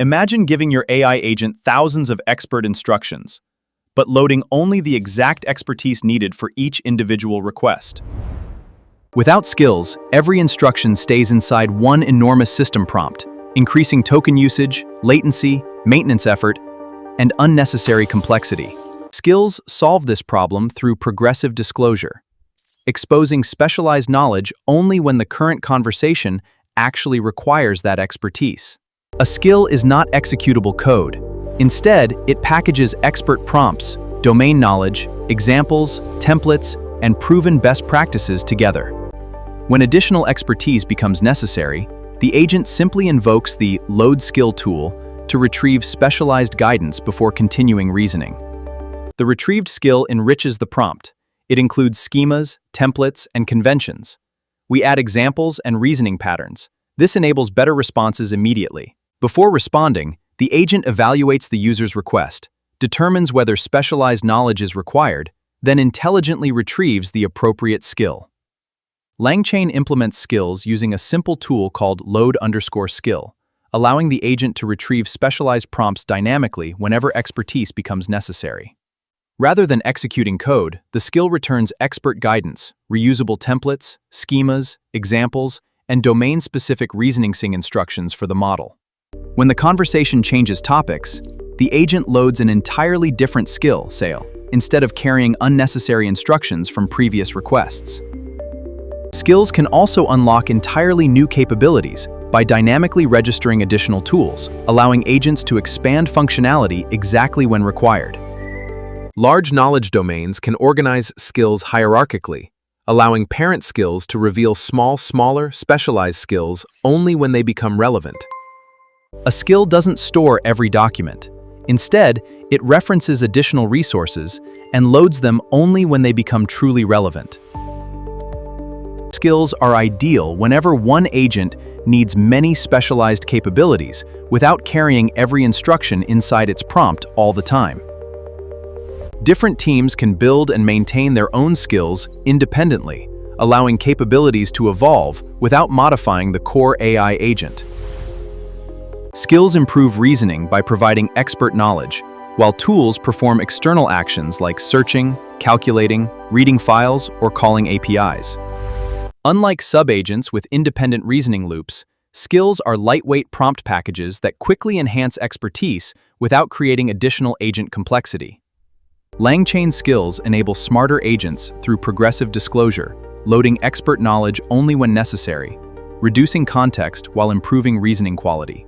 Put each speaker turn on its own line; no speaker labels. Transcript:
Imagine giving your AI agent thousands of expert instructions, but loading only the exact expertise needed for each individual request. Without skills, every instruction stays inside one enormous system prompt, increasing token usage, latency, maintenance effort, and unnecessary complexity. Skills solve this problem through progressive disclosure, exposing specialized knowledge only when the current conversation actually requires that expertise. A skill is not executable code. Instead, it packages expert prompts, domain knowledge, examples, templates, and proven best practices together. When additional expertise becomes necessary, the agent simply invokes the Load Skill tool to retrieve specialized guidance before continuing reasoning. The retrieved skill enriches the prompt. It includes schemas, templates, and conventions. We add examples and reasoning patterns. This enables better responses immediately. Before responding, the agent evaluates the user's request, determines whether specialized knowledge is required, then intelligently retrieves the appropriate skill. LangChain implements skills using a simple tool called load_skill, allowing the agent to retrieve specialized prompts dynamically whenever expertise becomes necessary. Rather than executing code, the skill returns expert guidance, reusable templates, schemas, examples, and domain-specific reasoning instructions for the model. When the conversation changes topics, the agent loads an entirely different skill, instead of carrying unnecessary instructions from previous requests. Skills can also unlock entirely new capabilities by dynamically registering additional tools, allowing agents to expand functionality exactly when required.
Large knowledge domains can organize skills hierarchically, allowing parent skills to reveal smaller, specialized skills only when they become relevant.
A skill doesn't store every document. Instead, it references additional resources and loads them only when they become truly relevant. Skills are ideal whenever one agent needs many specialized capabilities without carrying every instruction inside its prompt all the time. Different teams can build and maintain their own skills independently, allowing capabilities to evolve without modifying the core AI agent. Skills improve reasoning by providing expert knowledge, while tools perform external actions like searching, calculating, reading files, or calling APIs. Unlike sub-agents with independent reasoning loops, skills are lightweight prompt packages that quickly enhance expertise without creating additional agent complexity. LangChain Skills enable smarter agents through progressive disclosure, loading expert knowledge only when necessary, reducing context while improving reasoning quality.